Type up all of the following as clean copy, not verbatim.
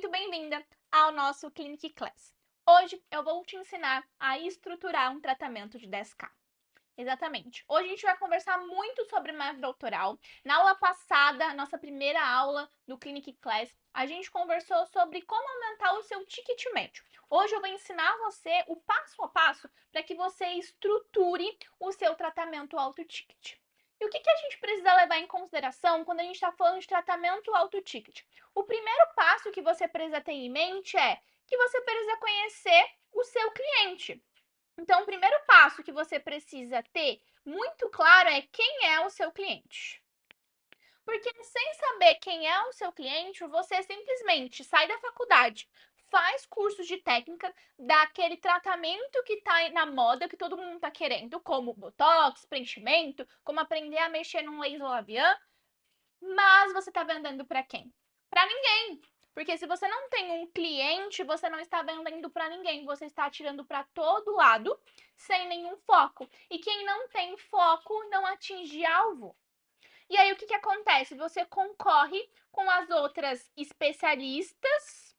muito bem-vinda ao nosso Clinic Class. Hoje eu vou te ensinar a estruturar um tratamento de 10K. Exatamente. Hoje a gente vai conversar muito sobre método autoral. Na aula passada, nossa primeira aula do Clinic Class, a gente conversou sobre como aumentar o seu ticket médio. Hoje eu vou ensinar você o passo a passo para que você estruture o seu tratamento alto ticket. E o que a gente precisa levar em consideração quando a gente está falando de tratamento alto ticket? O primeiro passo que você precisa ter em mente é que você precisa conhecer o seu cliente. Então, o primeiro passo que você precisa ter muito claro é quem é o seu cliente. Porque sem saber quem é o seu cliente, você simplesmente sai da faculdade, faz cursos de técnica, dá aquele tratamento que está na moda, que todo mundo está querendo, como botox, preenchimento, como aprender a mexer num laser labial, mas você está vendendo para quem? Para ninguém. Porque se você não tem um cliente, você não está vendendo para ninguém, você está atirando para todo lado sem nenhum foco. E quem não tem foco não atinge alvo. E aí o que acontece? Você concorre com as outras especialistas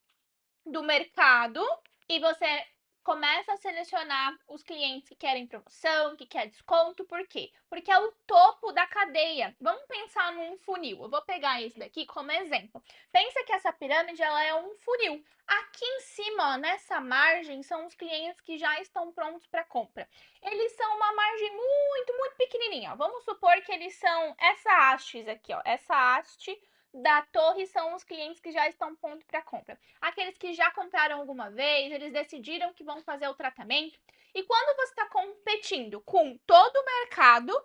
do mercado e você começa a selecionar os clientes que querem promoção, que querem desconto. Por quê? Porque é o topo da cadeia. Vamos pensar num funil. Eu vou pegar esse daqui como exemplo. Pensa que essa pirâmide ela é um funil. Aqui em cima, ó, nessa margem, são os clientes que já estão prontos para compra. Eles são uma margem muito pequenininha. Ó. Vamos supor que eles são essa haste aqui, ó. Essa haste da torre são os clientes que já estão prontos para compra. Aqueles que já compraram alguma vez, eles decidiram que vão fazer o tratamento. E quando você está competindo com todo o mercado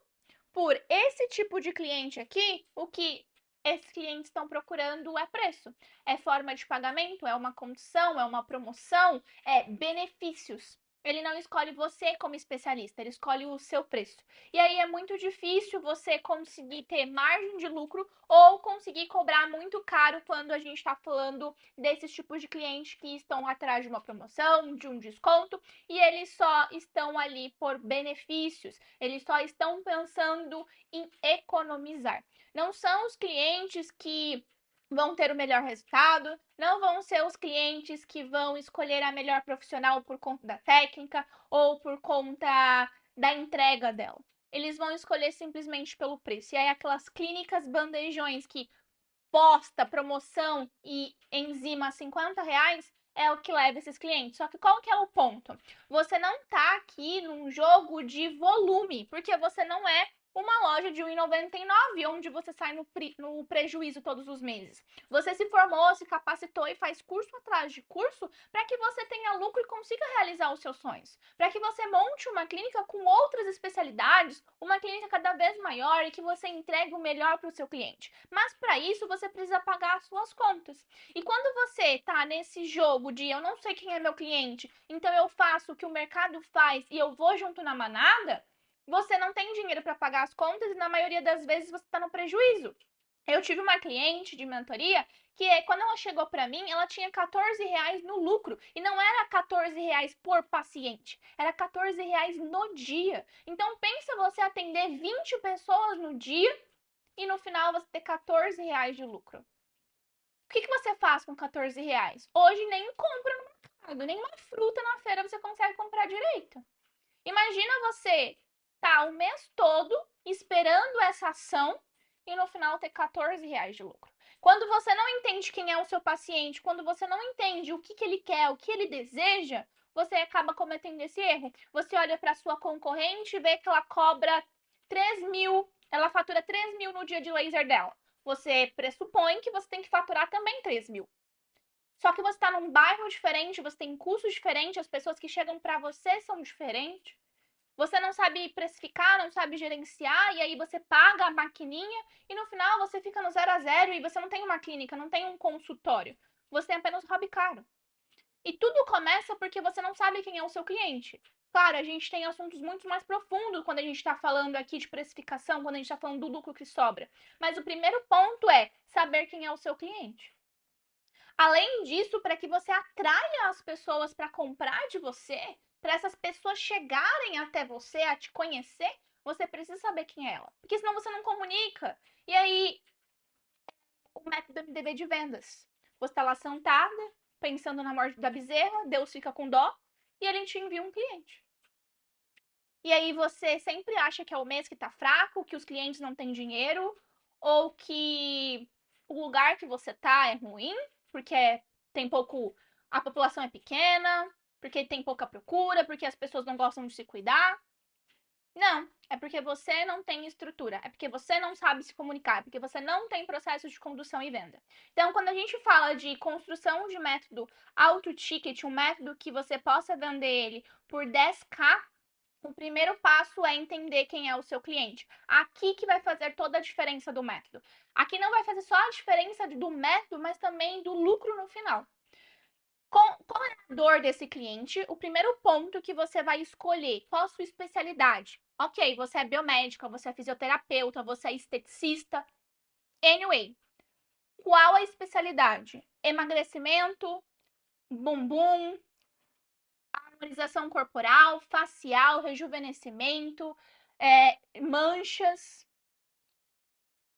por esse tipo de cliente aqui, o que esses clientes estão procurando é preço, é forma de pagamento, é uma condição, é uma promoção, é benefícios. Ele não escolhe você como especialista, ele escolhe o seu preço. E aí é muito difícil você conseguir ter margem de lucro ou conseguir cobrar muito caro quando a gente está falando desses tipos de clientes que estão atrás de uma promoção, de um desconto, e eles só estão ali por benefícios, eles só estão pensando em economizar. Não são os clientes que vão ter o melhor resultado, não vão ser os clientes que vão escolher a melhor profissional por conta da técnica ou por conta da entrega dela. Eles vão escolher simplesmente pelo preço. E aí aquelas clínicas bandejões que posta promoção e enzima R$ 50 é o que leva esses clientes. Só que qual que é o ponto? Você não tá aqui num jogo de volume, porque você não é uma loja de R$ 1,99, onde você sai no prejuízo todos os meses. Você se formou, se capacitou e faz curso atrás de curso para que você tenha lucro e consiga realizar os seus sonhos. Para que você monte uma clínica com outras especialidades, uma clínica cada vez maior e que você entregue o melhor para o seu cliente. Mas para isso você precisa pagar as suas contas. E quando você está nesse jogo de eu não sei quem é meu cliente, então eu faço o que o mercado faz e eu vou junto na manada, você não tem dinheiro para pagar as contas e na maioria das vezes você está no prejuízo. Eu tive uma cliente de mentoria que quando ela chegou para mim, ela tinha R$ 14 no lucro. E não era R$ 14 por paciente, era R$ 14 no dia. Então pensa você atender 20 pessoas no dia e no final você ter R$ 14 de lucro. O que você faz com R$ 14? Hoje nem compra no mercado, nem uma fruta na feira você consegue comprar direito. Imagina você tá o mês todo esperando essa ação e no final ter R$ 14 de lucro. Quando você não entende quem é o seu paciente, quando você não entende o que ele quer, o que ele deseja, você acaba cometendo esse erro. Você olha para sua concorrente e vê que ela cobra 3.000, ela fatura 3.000 no dia de laser dela. Você pressupõe que você tem que faturar também 3.000. Só que você está num bairro diferente, você tem custos diferentes, as pessoas que chegam para você são diferentes. Você não sabe precificar, não sabe gerenciar, e aí você paga a maquininha e no final você fica no 0 a 0 e você não tem uma clínica, não tem um consultório. Você tem apenas um hobby caro. E tudo começa porque você não sabe quem é o seu cliente. Claro, a gente tem assuntos muito mais profundos quando a gente está falando aqui de precificação, quando a gente está falando do lucro que sobra. Mas o primeiro ponto é saber quem é o seu cliente. Além disso, para que você atraia as pessoas para comprar de você, para essas pessoas chegarem até você, a te conhecer, você precisa saber quem é ela. Porque senão você não comunica. E aí, o método MDV de vendas. Você está lá sentada, pensando na morte da bezerra, Deus fica com dó e ele te envia um cliente. E aí você sempre acha que é o mês que tá fraco, que os clientes não têm dinheiro, ou que o lugar que você tá é ruim, porque tem pouco, a população é pequena, porque tem pouca procura, porque as pessoas não gostam de se cuidar. Não, é porque você não tem estrutura, é porque você não sabe se comunicar, é porque você não tem processo de condução e venda. Então, quando a gente fala de construção de método alto ticket, um método que você possa vender ele por 10K, o primeiro passo é entender quem é o seu cliente. Aqui que vai fazer toda a diferença do método. Aqui não vai fazer só a diferença do método, mas também do lucro no final. Qual é a dor desse cliente? O primeiro ponto que você vai escolher, qual a sua especialidade? Ok, você é biomédica, você é fisioterapeuta, você é esteticista. Anyway, qual a especialidade? Emagrecimento, bumbum, harmonização corporal, facial, rejuvenescimento, manchas.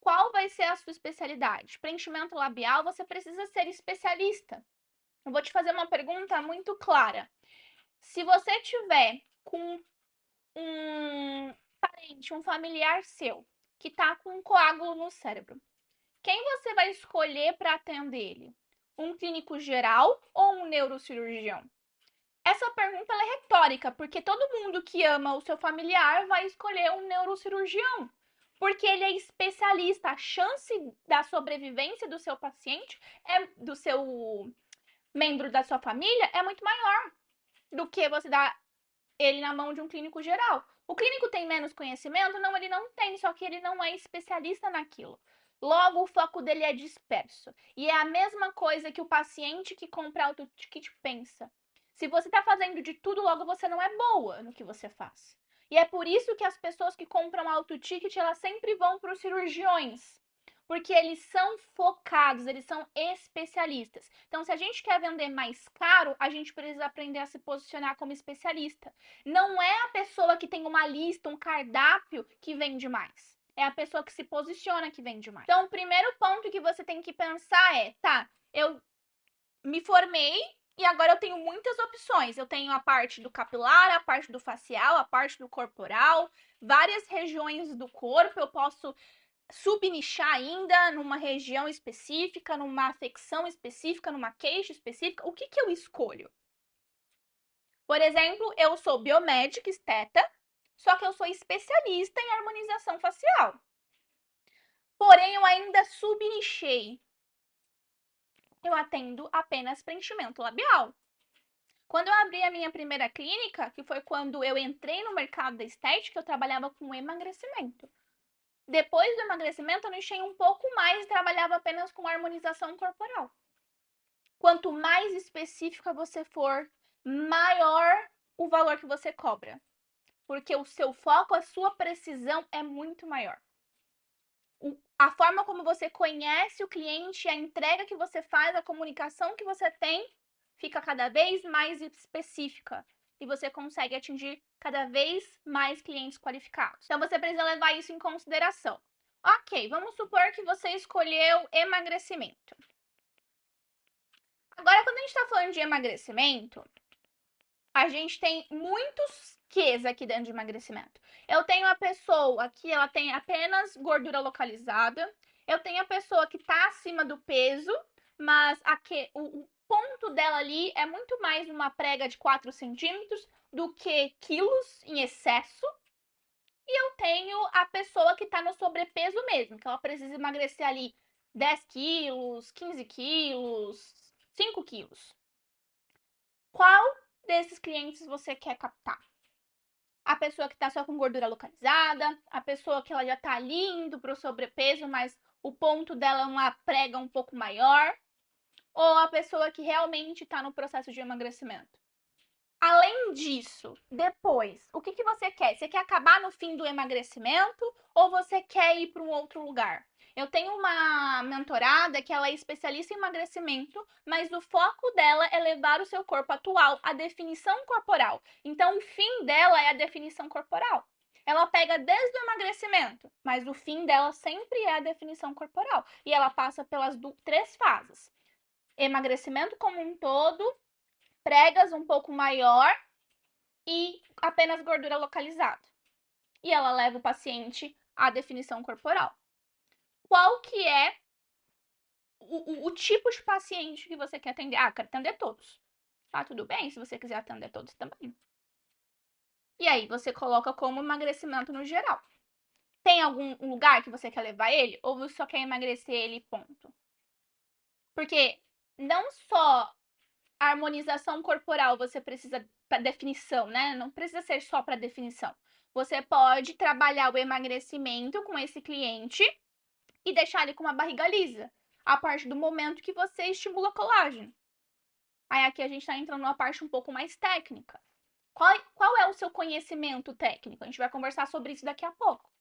Qual vai ser a sua especialidade? Preenchimento labial, você precisa ser especialista. Eu vou te fazer uma pergunta muito clara. Se você tiver com um parente, um familiar seu, que está com um coágulo no cérebro, quem você vai escolher para atender ele? Um clínico geral ou um neurocirurgião? Essa pergunta é retórica, porque todo mundo que ama o seu familiar vai escolher um neurocirurgião, porque ele é especialista. A chance da sobrevivência do seu paciente, do seu membro da sua família, é muito maior do que você dar ele na mão de um clínico geral. O clínico tem menos conhecimento? Não, ele não tem, só que ele não é especialista naquilo. Logo, o foco dele é disperso. E é a mesma coisa que o paciente que compra auto-ticket pensa. Se você está fazendo de tudo, logo você não é boa no que você faz. E é por isso que as pessoas que compram auto-ticket, elas sempre vão para os cirurgiões. Porque eles são focados, eles são especialistas. Então, se a gente quer vender mais caro, a gente precisa aprender a se posicionar como especialista. Não é a pessoa que tem uma lista, um cardápio que vende mais. É a pessoa que se posiciona que vende mais. Então, o primeiro ponto que você tem que pensar é, tá, eu me formei e agora eu tenho muitas opções. Eu tenho a parte do capilar, a parte do facial, a parte do corporal, várias regiões do corpo. Eu posso subnichar ainda numa região específica, numa afecção específica, numa queixa específica. O que eu escolho? Por exemplo, eu sou biomédica esteta, só que eu sou especialista em harmonização facial. Porém, eu ainda subnichei. Eu atendo apenas preenchimento labial. Quando eu abri a minha primeira clínica, que foi quando eu entrei no mercado da estética, eu trabalhava com emagrecimento. Depois do emagrecimento, eu nichei um pouco mais e trabalhava apenas com harmonização corporal. Quanto mais específica você for, maior o valor que você cobra. Porque o seu foco, a sua precisão é muito maior. A forma como você conhece o cliente, a entrega que você faz, a comunicação que você tem, fica cada vez mais específica. E você consegue atingir cada vez mais clientes qualificados. Então, você precisa levar isso em consideração. Ok, vamos supor que você escolheu emagrecimento. Agora, quando a gente está falando de emagrecimento, a gente tem muitos Qs aqui dentro de emagrecimento. Eu tenho a pessoa que ela tem apenas gordura localizada. Eu tenho a pessoa que está acima do peso, mas o ponto dela ali é muito mais uma prega de 4 centímetros do que quilos em excesso. E eu tenho a pessoa que está no sobrepeso mesmo, que ela precisa emagrecer ali 10 quilos, 15 quilos, 5 quilos. Qual desses clientes você quer captar? A pessoa que está só com gordura localizada, a pessoa que ela já está ali indo para o sobrepeso, mas o ponto dela é uma prega um pouco maior, ou a pessoa que realmente está no processo de emagrecimento. Além disso, depois, o que você quer? Você quer acabar no fim do emagrecimento ou você quer ir para um outro lugar? Eu tenho uma mentorada que ela é especialista em emagrecimento, mas o foco dela é levar o seu corpo atual à definição corporal. Então, o fim dela é a definição corporal. Ela pega desde o emagrecimento, mas o fim dela sempre é a definição corporal. E ela passa pelas 3 fases. emagrecimento como um todo, pregas um pouco maior e apenas gordura localizada. E ela leva o paciente à definição corporal. Qual que é o tipo de paciente que você quer atender? Ah, quero atender todos. Tá, tudo bem, se você quiser atender todos também. E aí, você coloca como emagrecimento no geral. Tem algum lugar que você quer levar ele? Ou você só quer emagrecer ele, ponto? Porque não só a harmonização corporal você precisa para definição, né? Não precisa ser só para definição. Você pode trabalhar o emagrecimento com esse cliente e deixar ele com uma barriga lisa, a partir do momento que você estimula colágeno. Aí aqui a gente está entrando numa parte um pouco mais técnica. Qual é o seu conhecimento técnico? A gente vai conversar sobre isso daqui a pouco.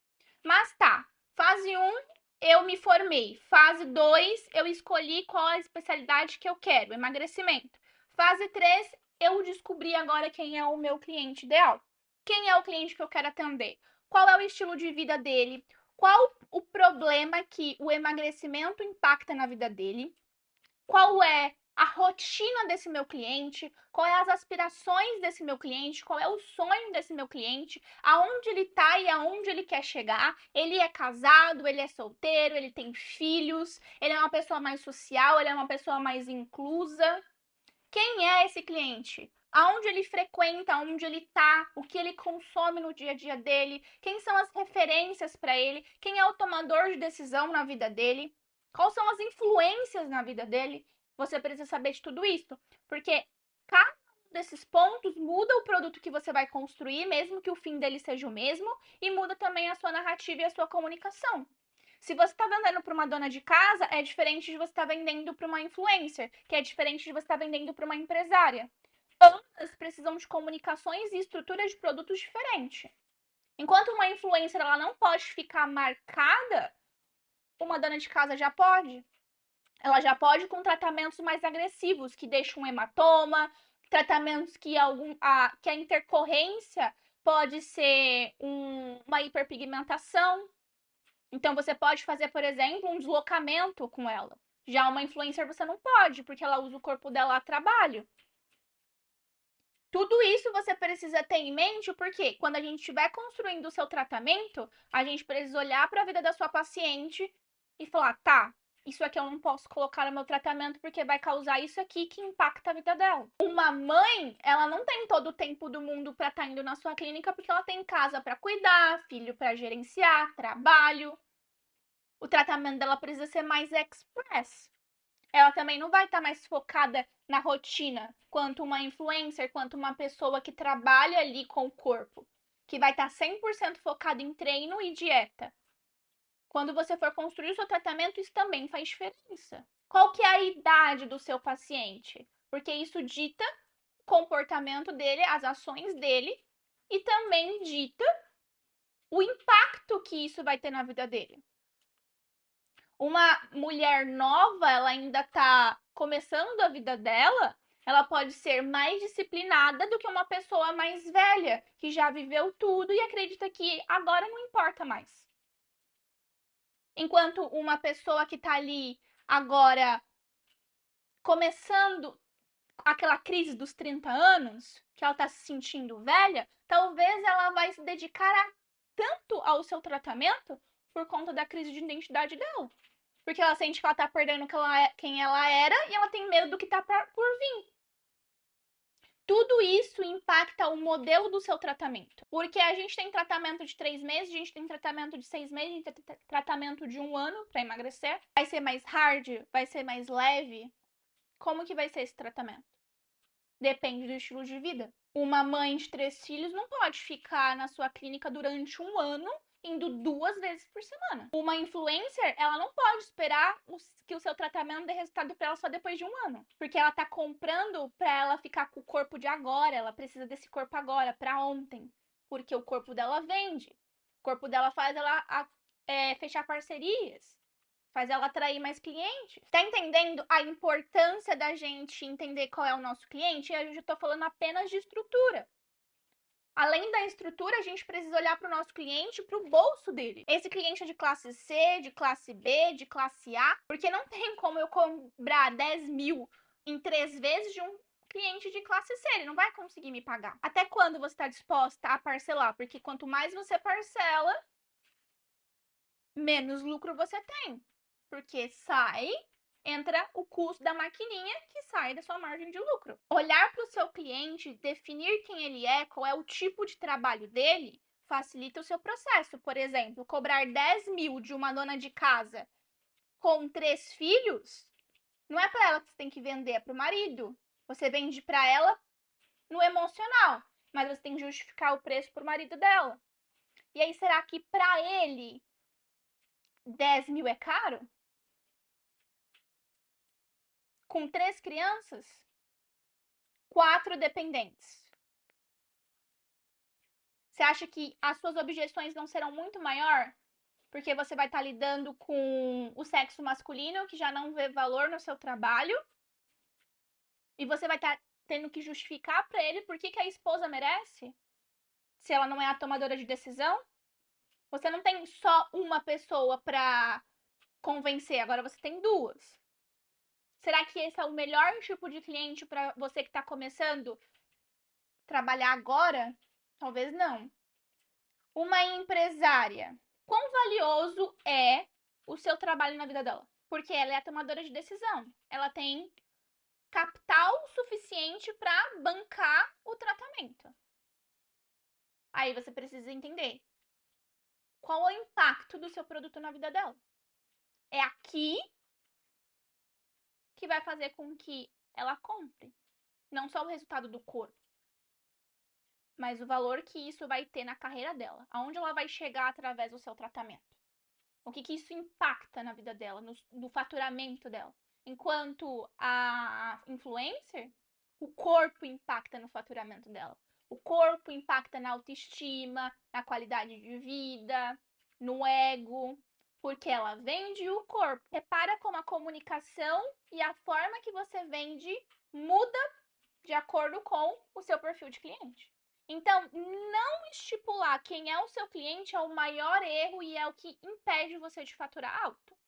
Mas tá, fase 1, eu me formei. Fase 2, eu escolhi qual a especialidade que eu quero, emagrecimento. Fase 3, eu descobri agora quem é o meu cliente ideal. Quem é o cliente que eu quero atender? Qual é o estilo de vida dele? Qual o problema que o emagrecimento impacta na vida dele? Qual é a rotina desse meu cliente, qual é as aspirações desse meu cliente, qual é o sonho desse meu cliente, aonde ele tá e aonde ele quer chegar. Ele é casado, ele é solteiro, ele tem filhos, ele é uma pessoa mais social, ele é uma pessoa mais inclusa. Quem é esse cliente? Aonde ele frequenta, aonde ele tá, o que ele consome no dia a dia dele, quem são as referências para ele, quem é o tomador de decisão na vida dele, quais são as influências na vida dele. Você precisa saber de tudo isso, porque cada um desses pontos muda o produto que você vai construir, mesmo que o fim dele seja o mesmo, e muda também a sua narrativa e a sua comunicação. Se você está vendendo para uma dona de casa, é diferente de você estar vendendo para uma influencer, que é diferente de você estar vendendo para uma empresária. Ambas precisam de comunicações e estruturas de produtos diferentes. Enquanto uma influencer ela não pode ficar marcada, uma dona de casa já pode. Ela já pode com tratamentos mais agressivos, que deixam um hematoma, tratamentos que a intercorrência pode ser uma hiperpigmentação. Então você pode fazer, por exemplo, um deslocamento com ela. Já uma influencer você não pode, porque ela usa o corpo dela a trabalho. Tudo isso você precisa ter em mente, porque quando a gente estiver construindo o seu tratamento, a gente precisa olhar para a vida da sua paciente e falar, tá, isso aqui eu não posso colocar no meu tratamento porque vai causar isso aqui que impacta a vida dela. Uma mãe, ela não tem todo o tempo do mundo para estar indo na sua clínica porque ela tem casa para cuidar, filho para gerenciar, trabalho. O tratamento dela precisa ser mais express. Ela também não vai estar mais focada na rotina, quanto uma influencer, quanto uma pessoa que trabalha ali com o corpo, que vai estar 100% focada em treino e dieta. Quando você for construir o seu tratamento, isso também faz diferença. Qual que é a idade do seu paciente? Porque isso dita o comportamento dele, as ações dele, e também dita o impacto que isso vai ter na vida dele. Uma mulher nova, ela ainda tá começando a vida dela, ela pode ser mais disciplinada do que uma pessoa mais velha, que já viveu tudo e acredita que agora não importa mais. Enquanto uma pessoa que tá ali agora começando aquela crise dos 30 anos, que ela tá se sentindo velha, talvez ela vai se dedicar tanto ao seu tratamento por conta da crise de identidade dela. Porque ela sente que ela tá perdendo quem ela era e ela tem medo do que tá por vir. Tudo isso impacta o modelo do seu tratamento. Porque a gente tem tratamento de 3 meses, a gente tem tratamento de 6 meses, a gente tem tratamento de 1 ano para emagrecer. Vai ser mais hard? Vai ser mais leve? Como que vai ser esse tratamento? Depende do estilo de vida. Uma mãe de 3 filhos não pode ficar na sua clínica durante 1 ano indo 2 vezes por semana. Uma influencer, ela não pode esperar que o seu tratamento dê resultado para ela só depois de 1 ano. Porque ela tá comprando para ela ficar com o corpo de agora. Ela precisa desse corpo agora, para ontem. Porque o corpo dela vende. O corpo dela faz ela fechar parcerias. Faz ela atrair mais clientes. Tá entendendo a importância da gente entender qual é o nosso cliente? E eu já tô falando apenas de estrutura. Além da estrutura, a gente precisa olhar para o nosso cliente, para o bolso dele. Esse cliente é de classe C, de classe B, de classe A, porque não tem como eu cobrar 10 mil em 3 vezes de um cliente de classe C, ele não vai conseguir me pagar. Até quando você está disposta a parcelar? Porque quanto mais você parcela, menos lucro você tem. Porque entra o custo da maquininha que sai da sua margem de lucro. Olhar para o seu cliente, definir quem ele é, qual é o tipo de trabalho dele, facilita o seu processo. Por exemplo, cobrar 10 mil de uma dona de casa com 3 filhos, não é para ela que você tem que vender, é para o marido. Você vende para ela no emocional, mas você tem que justificar o preço para o marido dela. E aí, será que para ele 10 mil é caro? Com 3 crianças? 4 dependentes. Você acha que as suas objeções não serão muito maior? Porque você vai estar lidando com o sexo masculino, que já não vê valor no seu trabalho, e você vai estar tendo que justificar para ele por que a esposa merece, se ela não é a tomadora de decisão. Você não tem só uma pessoa para convencer, agora você tem 2. Será que esse é o melhor tipo de cliente para você que está começando a trabalhar agora? Talvez não. Uma empresária, quão valioso é o seu trabalho na vida dela? Porque ela é a tomadora de decisão. Ela tem capital suficiente para bancar o tratamento. Aí você precisa entender qual é o impacto do seu produto na vida dela. É aqui que vai fazer com que ela compre. Não só o resultado do corpo, mas o valor que isso vai ter na carreira dela. Aonde ela vai chegar através do seu tratamento. O que isso impacta na vida dela, no faturamento dela. Enquanto a influencer, o corpo impacta no faturamento dela. O corpo impacta na autoestima, na qualidade de vida, no ego, porque ela vende o corpo. Repara como a comunicação e a forma que você vende muda de acordo com o seu perfil de cliente. Então, não estipular quem é o seu cliente é o maior erro e é o que impede você de faturar alto.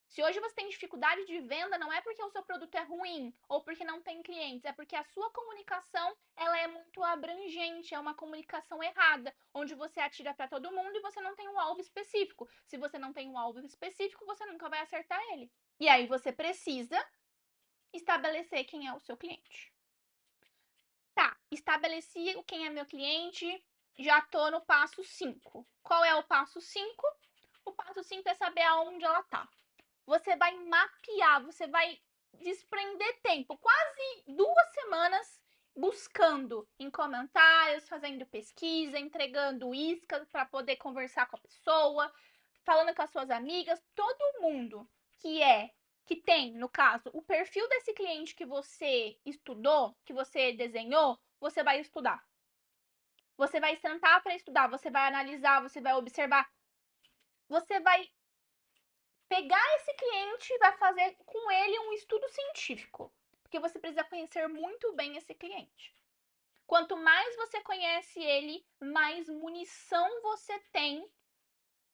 Se hoje você tem dificuldade de venda, não é porque o seu produto é ruim ou porque não tem clientes, é porque a sua comunicação ela é muito abrangente, é uma comunicação errada, onde você atira para todo mundo e você não tem um alvo específico. Se você não tem um alvo específico, você nunca vai acertar ele. E aí você precisa estabelecer quem é o seu cliente. Tá, estabeleci quem é meu cliente, já tô no passo 5. Qual é o passo 5? O passo 5 é saber aonde ela tá. Você vai mapear, você vai desprender tempo, quase 2 semanas buscando em comentários, fazendo pesquisa, entregando iscas para poder conversar com a pessoa, falando com as suas amigas, todo mundo que tem, no caso, o perfil desse cliente que você estudou, que você desenhou, você vai estudar. Você vai sentar para estudar, você vai analisar, você vai observar. Você vai pegar esse cliente e vai fazer com ele um estudo científico, porque você precisa conhecer muito bem esse cliente. Quanto mais você conhece ele, mais munição você tem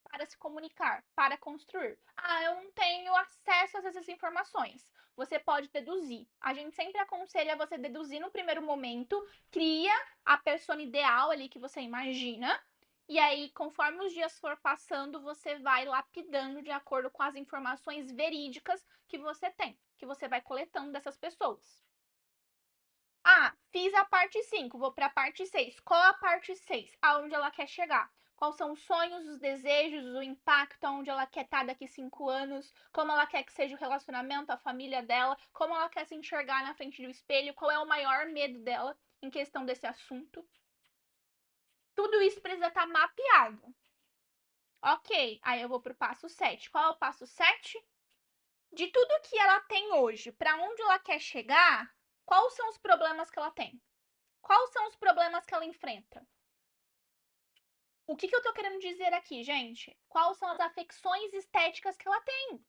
para se comunicar, para construir. Ah, eu não tenho acesso a essas informações. Você pode deduzir. A gente sempre aconselha você deduzir no primeiro momento, cria a persona ideal ali que você imagina, e aí, conforme os dias for passando, você vai lapidando de acordo com as informações verídicas que você tem, que você vai coletando dessas pessoas. Ah, fiz a parte 5, vou para a parte 6. Qual a parte 6? Aonde ela quer chegar? Quais são os sonhos, os desejos, o impacto, aonde ela quer estar daqui 5 anos, como ela quer que seja o relacionamento, a família dela, como ela quer se enxergar na frente do espelho, qual é o maior medo dela em questão desse assunto. Tudo isso precisa estar mapeado. Ok, aí eu vou para o passo 7. Qual é o passo 7? De tudo que ela tem hoje, para onde ela quer chegar, quais são os problemas que ela tem? Quais são os problemas que ela enfrenta? O que eu tô querendo dizer aqui, gente? Quais são as afecções estéticas que ela tem?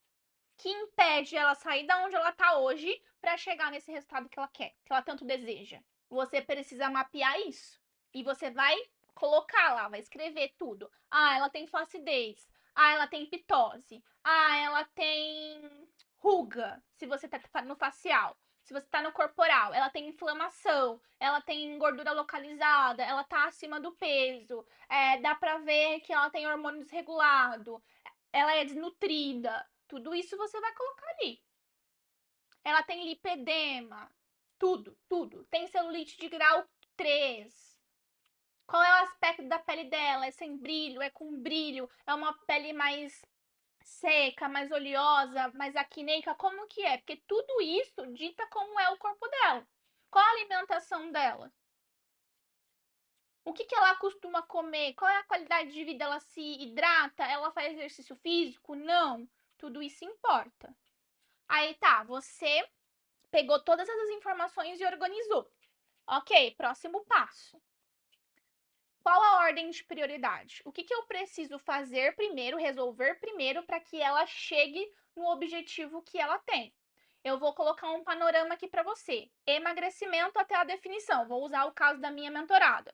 Que impede ela sair da onde ela tá hoje para chegar nesse resultado que ela quer, que ela tanto deseja. Você precisa mapear isso. E você vai colocar lá, vai escrever tudo. Ah, ela tem flacidez. Ah, ela tem pitose. Ah, ela tem ruga, se você tá no facial. Se você tá no corporal, ela tem inflamação, ela tem gordura localizada, ela tá acima do peso, dá pra ver que ela tem hormônio desregulado, ela é desnutrida. Tudo isso você vai colocar ali. Ela tem lipedema, tudo, tudo. Tem celulite de grau 3. Qual é o aspecto da pele dela? É sem brilho? É com brilho? É uma pele mais seca, mais oleosa, mais acneica? Como que é? Porque tudo isso dita como é o corpo dela. Qual a alimentação dela? O que ela costuma comer? Qual é a qualidade de vida? Ela se hidrata? Ela faz exercício físico? Não. Tudo isso importa. Aí tá, você pegou todas essas informações e organizou. Ok, próximo passo. Qual a ordem de prioridade? O que eu preciso fazer primeiro, resolver primeiro, para que ela chegue no objetivo que ela tem? Eu vou colocar um panorama aqui para você. Emagrecimento até a definição. Vou usar o caso da minha mentorada.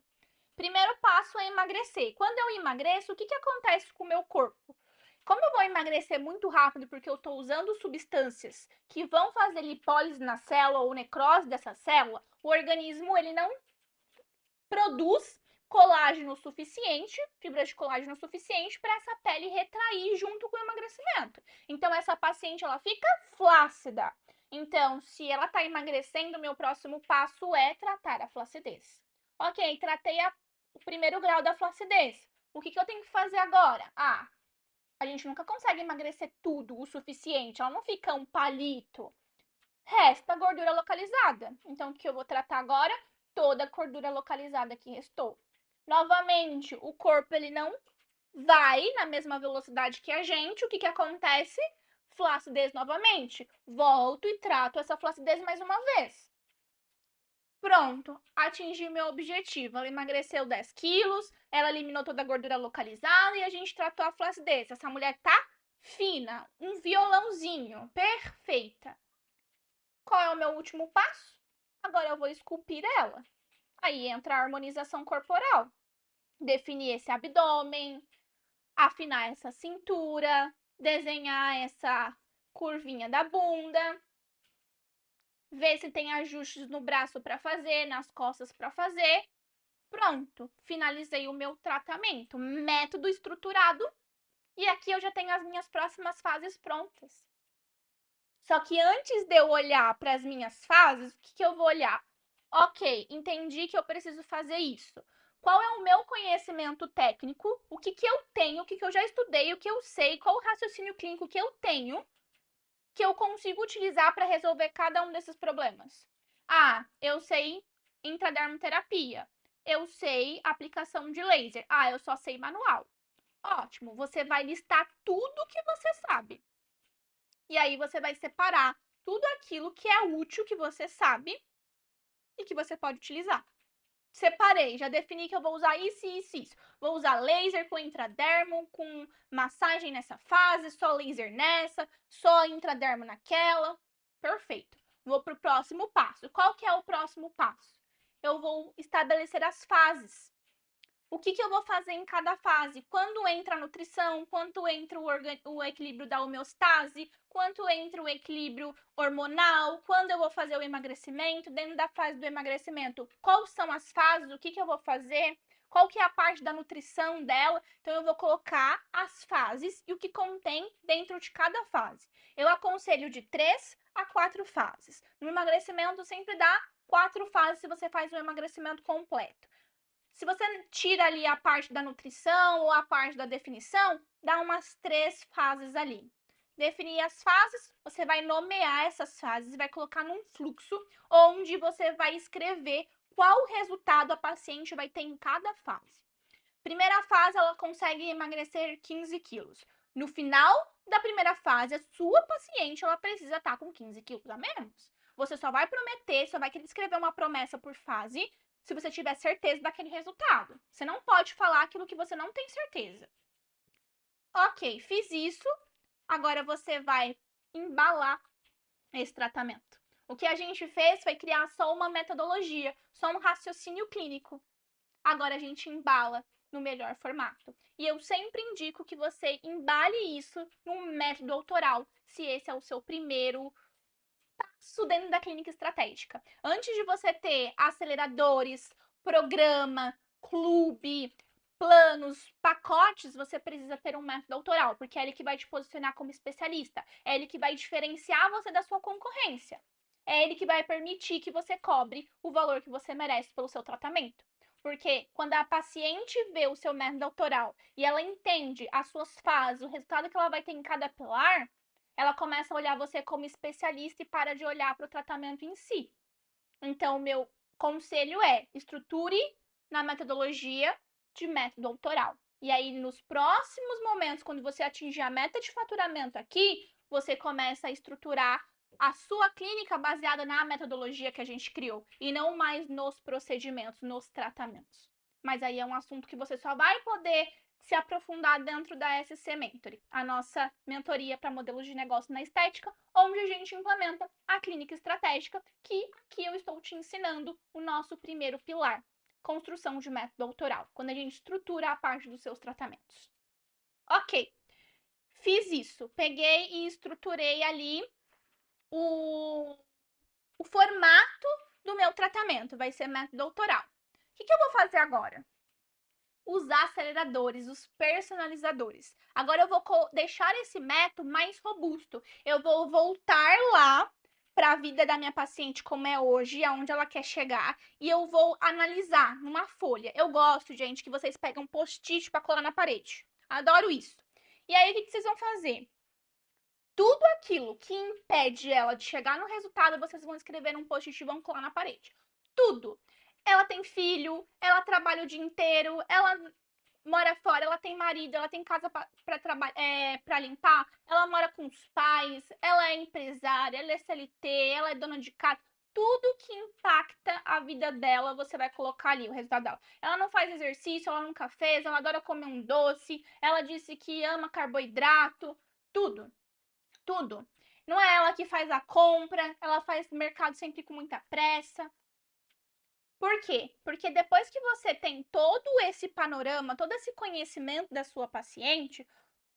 Primeiro passo é emagrecer. Quando eu emagreço, o que acontece com o meu corpo? Como eu vou emagrecer muito rápido porque eu estou usando substâncias que vão fazer lipólise na célula ou necrose dessa célula, o organismo ele não produz colágeno suficiente, fibra de colágeno suficiente para essa pele retrair junto com o emagrecimento. Então essa paciente ela fica flácida. Então, se ela está emagrecendo, meu próximo passo é tratar a flacidez. Ok, tratei o primeiro grau da flacidez. O que eu tenho que fazer agora? Ah, a gente nunca consegue emagrecer tudo o suficiente. Ela não fica um palito. Resta gordura localizada. Então, o que eu vou tratar agora? Toda a gordura localizada que restou. Novamente, o corpo ele não vai na mesma velocidade que a gente. O que acontece? Flacidez novamente. Volto e trato essa flacidez mais uma vez. Pronto, atingi meu objetivo. Ela emagreceu 10 quilos, ela eliminou toda a gordura localizada e a gente tratou a flacidez. Essa mulher tá fina, um violãozinho, perfeita. Qual é o meu último passo? Agora eu vou esculpir ela. Aí entra a harmonização corporal. Definir esse abdômen, afinar essa cintura, desenhar essa curvinha da bunda, ver se tem ajustes no braço para fazer, nas costas para fazer. Pronto, finalizei o meu tratamento. Método estruturado. E aqui eu já tenho as minhas próximas fases prontas. Só que antes de eu olhar para as minhas fases, o que eu vou olhar? Ok, entendi que eu preciso fazer isso. Qual é o meu conhecimento técnico? O que eu tenho, o que eu já estudei, o que eu sei, qual o raciocínio clínico que eu tenho, que eu consigo utilizar para resolver cada um desses problemas? Ah, eu sei intradermoterapia. Eu sei aplicação de laser. Ah, eu só sei manual. Ótimo, você vai listar tudo que você sabe. E aí você vai separar tudo aquilo que é útil, que você sabe e que você pode utilizar. Separei, já defini que eu vou usar isso, isso, isso. Vou usar laser com intradermo, com massagem nessa fase, só laser nessa, só intradermo naquela. Perfeito. Vou para o próximo passo. Qual que é o próximo passo? Eu vou estabelecer as fases. O que eu vou fazer em cada fase? Quando entra a nutrição, quando entra o equilíbrio da homeostase, quando entra o equilíbrio hormonal, quando eu vou fazer o emagrecimento, dentro da fase do emagrecimento, quais são as fases, o que eu vou fazer, qual que é a parte da nutrição dela. Então, eu vou colocar as fases e o que contém dentro de cada fase. Eu aconselho de 3 a 4 fases. No emagrecimento, sempre dá 4 fases se você faz um emagrecimento completo. Se você tira ali a parte da nutrição ou a parte da definição, dá umas 3 fases ali. Definir as fases, você vai nomear essas fases, vai colocar num fluxo onde você vai escrever qual resultado a paciente vai ter em cada fase. Primeira fase, ela consegue emagrecer 15 quilos. No final da primeira fase, a sua paciente ela precisa estar com 15 quilos a menos. Você só vai prometer, só vai querer escrever uma promessa por fase se você tiver certeza daquele resultado. Você não pode falar aquilo que você não tem certeza. Ok, fiz isso. Agora você vai embalar esse tratamento. O que a gente fez foi criar só uma metodologia, só um raciocínio clínico. agora a gente embala no melhor formato. E eu sempre indico que você embale isso num método autoral, se esse é o seu primeiro passo dentro da clínica estratégica. Antes de você ter aceleradores, programa, clube, planos, pacotes, você precisa ter um método autoral, porque é ele que vai te posicionar como especialista, é ele que vai diferenciar você da sua concorrência. É ele que vai permitir que você cobre o valor que você merece pelo seu tratamento. Porque quando a paciente vê o seu método autoral e ela entende as suas fases, o resultado que ela vai ter em cada pilar, ela começa a olhar você como especialista e para de olhar para o tratamento em si. Então, meu conselho é: estruture na metodologia de método autoral. E aí, nos próximos momentos, quando você atingir a meta de faturamento aqui, você começa a estruturar a sua clínica baseada na metodologia que a gente criou e não mais nos procedimentos, nos tratamentos. Mas aí é um assunto que você só vai poder se aprofundar dentro da SC Mentoring, a nossa mentoria para modelos de negócio na estética, onde a gente implementa a clínica estratégica, que aqui eu estou te ensinando o nosso primeiro pilar, construção de método autoral, quando a gente estrutura a parte dos seus tratamentos. Ok, fiz isso, peguei e estruturei ali o formato do meu tratamento, vai ser método autoral. O que eu vou fazer agora? Os aceleradores, os personalizadores. Agora eu vou deixar esse método mais robusto. Eu vou voltar lá para a vida da minha paciente como é hoje, aonde ela quer chegar, e eu vou analisar numa folha. Eu gosto, gente, que vocês pegam post-it para colar na parede. Adoro isso. E aí, o que vocês vão fazer? Tudo aquilo que impede ela de chegar no resultado, vocês vão escrever num post-it e vão colar na parede. Tudo. Ela tem filho, ela trabalha o dia inteiro, ela mora fora, ela tem marido, ela tem casa para limpar, ela mora com os pais, ela é empresária, ela é CLT, ela é dona de casa. Tudo que impacta a vida dela, você vai colocar ali o resultado dela. Ela não faz exercício, ela nunca fez, ela adora comer um doce, ela disse que ama carboidrato, tudo, tudo. Não é ela que faz a compra, ela faz mercado sempre com muita pressa. Por quê? Porque depois que você tem todo esse panorama, todo esse conhecimento da sua paciente,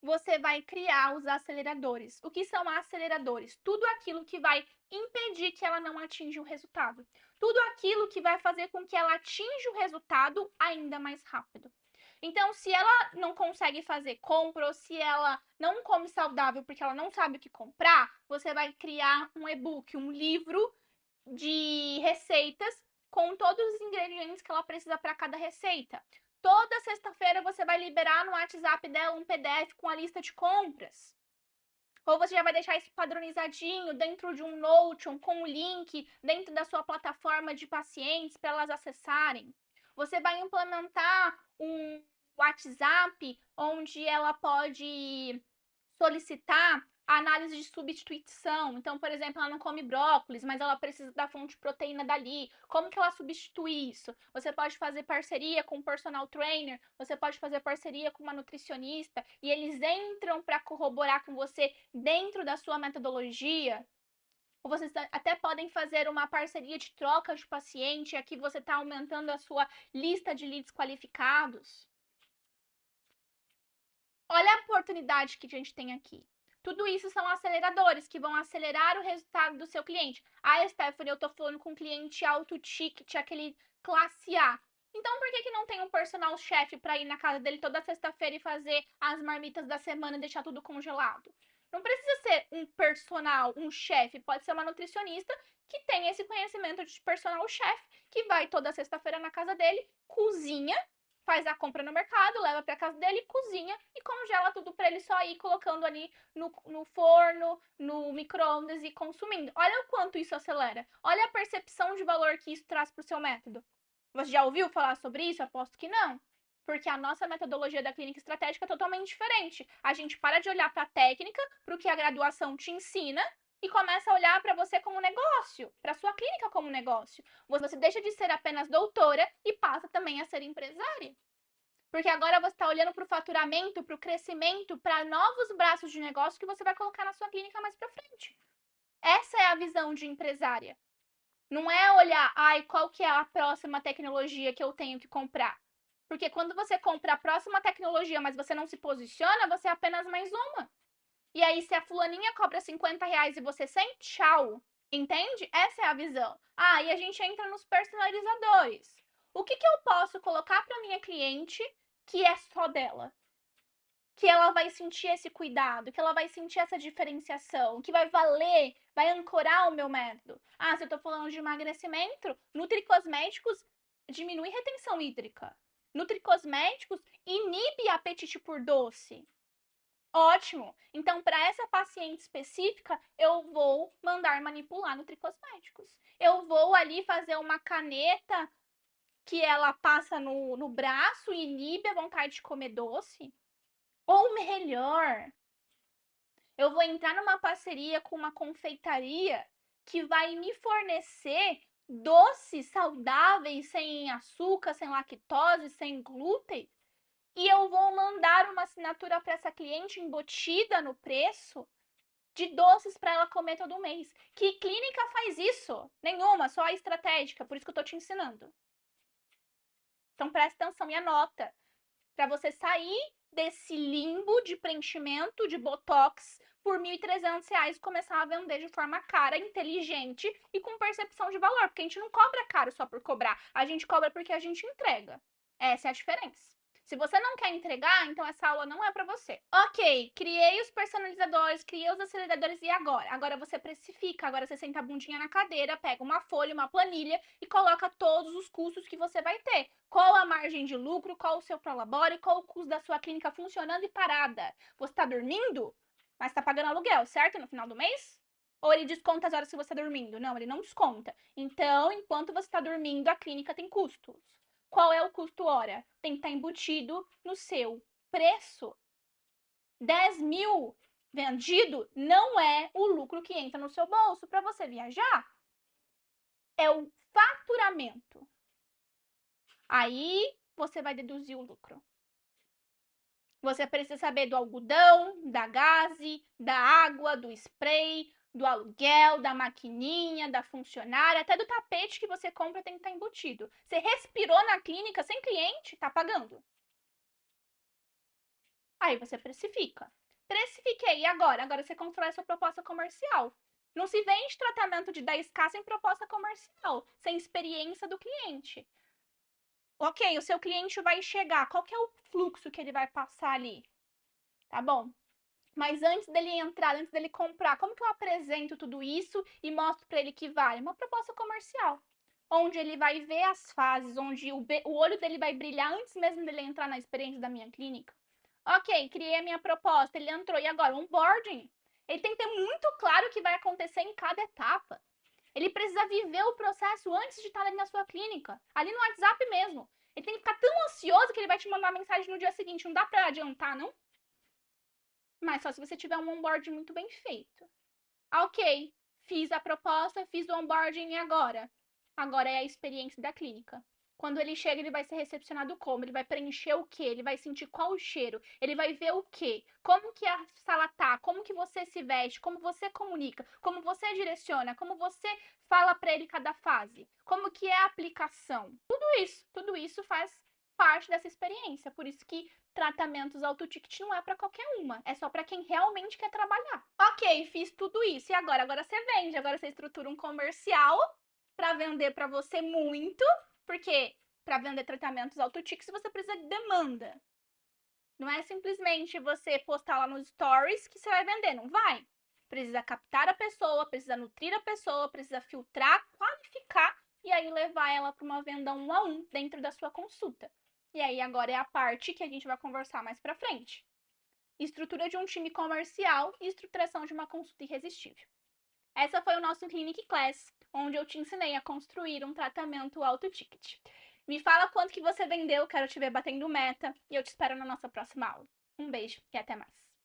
você vai criar os aceleradores. O que são aceleradores? Tudo aquilo que vai impedir que ela não atinja o resultado. Tudo aquilo que vai fazer com que ela atinja o resultado ainda mais rápido. Então, se ela não consegue fazer compra ou se ela não come saudável porque ela não sabe o que comprar, você vai criar um e-book, um livro de receitas com todos os ingredientes que ela precisa para cada receita. Toda sexta-feira você vai liberar no WhatsApp dela um PDF com a lista de compras. Ou você já vai deixar isso padronizadinho dentro de um Notion com o link dentro da sua plataforma de pacientes para elas acessarem. Você vai implementar um WhatsApp onde ela pode solicitar a análise de substituição. Então, por exemplo, ela não come brócolis, mas ela precisa da fonte de proteína dali. Como que ela substitui isso? Você pode fazer parceria com um personal trainer, você pode fazer parceria com uma nutricionista e eles entram para corroborar com você dentro da sua metodologia. Ou vocês até podem fazer uma parceria de troca de paciente, aqui você está aumentando a sua lista de leads qualificados. Olha a oportunidade que a gente tem aqui. Tudo isso são aceleradores que vão acelerar o resultado do seu cliente. Ah, Stephanie, eu tô falando com um cliente alto ticket, aquele classe A. Então, por que não tem um personal chef para ir na casa dele toda sexta-feira e fazer as marmitas da semana e deixar tudo congelado? Não precisa ser um personal, um chefe. Pode ser uma nutricionista que tem esse conhecimento de personal chef, que vai toda sexta-feira na casa dele, cozinha, faz a compra no mercado, leva para casa dele, cozinha e congela tudo para ele só ir colocando ali no forno, no micro-ondas e consumindo. Olha o quanto isso acelera. Olha a percepção de valor que isso traz para o seu método. Você já ouviu falar sobre isso? Aposto que não. Porque a nossa metodologia da clínica estratégica é totalmente diferente. A gente para de olhar para a técnica, para o que a graduação te ensina e começa a olhar para você como negócio, para sua clínica como negócio. Você deixa de ser apenas doutora e passa também a ser empresária. Porque agora você está olhando para o faturamento, para o crescimento, para novos braços de negócio que você vai colocar na sua clínica mais para frente. Essa é a visão de empresária. Não é olhar, ai, qual que é a próxima tecnologia que eu tenho que comprar. Porque quando você compra a próxima tecnologia, mas você não se posiciona, você é apenas mais uma. E aí, se a fulaninha cobra R$ 50 e você 100, tchau. Entende? Essa é a visão. Ah, e a gente entra nos personalizadores. O que eu posso colocar para minha cliente que é só dela? Que ela vai sentir esse cuidado, que ela vai sentir essa diferenciação, que vai valer, vai ancorar o meu método. Ah, se eu tô falando de emagrecimento, nutricosméticos diminui retenção hídrica. Nutricosméticos inibe apetite por doce. Ótimo. Então, para essa paciente específica, eu vou mandar manipular nutricosméticos. Eu vou ali fazer uma caneta que ela passa no braço e inibe a vontade de comer doce. Ou melhor, eu vou entrar numa parceria com uma confeitaria que vai me fornecer doces saudáveis, sem açúcar, sem lactose, sem glúten. E eu vou mandar uma assinatura para essa cliente embutida no preço de doces para ela comer todo mês. Que clínica faz isso? Nenhuma, só a estratégica, por isso que eu tô te ensinando. Então presta atenção e anota, para você sair desse limbo de preenchimento de botox por R$ 1.300 e começar a vender de forma cara, inteligente e com percepção de valor, porque a gente não cobra caro só por cobrar, a gente cobra porque a gente entrega. Essa é a diferença. Se você não quer entregar, então essa aula não é para você. Ok, criei os personalizadores, criei os aceleradores e agora? Agora você precifica, agora você senta a bundinha na cadeira, pega uma folha, uma planilha e coloca todos os custos que você vai ter. Qual a margem de lucro, qual o seu prolabore, qual o custo da sua clínica funcionando e parada. Você está dormindo, mas está pagando aluguel, certo? No final do mês? Ou ele desconta as horas que você está dormindo? Não, ele não desconta. Então, enquanto você está dormindo, a clínica tem custos. Qual é o custo hora? Tem que estar embutido no seu preço. 10 mil vendido não é o lucro que entra no seu bolso para você viajar. É o faturamento. Aí você vai deduzir o lucro. Você precisa saber do algodão, da gaze, da água, do spray, do aluguel, da maquininha, da funcionária, até do tapete que você compra tem que estar embutido. Você respirou na clínica sem cliente, tá pagando. Aí você precifica. Precifiquei, e agora? Agora você constrói a sua proposta comercial. Não se vende tratamento de 10K sem proposta comercial, sem experiência do cliente. Ok, o seu cliente vai chegar, qual que é o fluxo que ele vai passar ali? Tá bom? Mas antes dele entrar, antes dele comprar, como que eu apresento tudo isso e mostro para ele que vale? Uma proposta comercial, onde ele vai ver as fases, onde o olho dele vai brilhar antes mesmo dele entrar na experiência da minha clínica. Ok, criei a minha proposta, ele entrou, e agora? Onboarding. Ele tem que ter muito claro o que vai acontecer em cada etapa. Ele precisa viver o processo antes de estar ali na sua clínica, ali no WhatsApp mesmo. Ele tem que ficar tão ansioso que ele vai te mandar mensagem no dia seguinte. Não dá para adiantar, não? Mas só se você tiver um onboarding muito bem feito. Ok, fiz a proposta, fiz o onboarding e agora? Agora é a experiência da clínica. Quando ele chega, ele vai ser recepcionado como? Ele vai preencher o quê? Ele vai sentir qual o cheiro? Ele vai ver o quê? Como que a sala tá? Como que você se veste? Como você comunica? Como você direciona? Como você fala para ele cada fase? Como que é a aplicação? Tudo isso faz parte dessa experiência. Por isso que tratamentos auto-ticket não é para qualquer uma, é só para quem realmente quer trabalhar. Ok, fiz tudo isso e agora? Agora você vende, agora você estrutura um comercial para vender para você muito, porque para vender tratamentos auto-tickets você precisa de demanda. Não é simplesmente você postar lá nos stories que você vai vender, não vai. Precisa captar a pessoa, precisa nutrir a pessoa, precisa filtrar, qualificar e aí levar ela para uma venda 1 a 1 dentro da sua consulta. E aí agora é a parte que a gente vai conversar mais para frente. Estrutura de um time comercial e estruturação de uma consulta irresistível. Essa foi o nosso Clinic Class, onde eu te ensinei a construir um tratamento auto-ticket. Me fala quanto que você vendeu, quero te ver batendo meta e eu te espero na nossa próxima aula. Um beijo e até mais.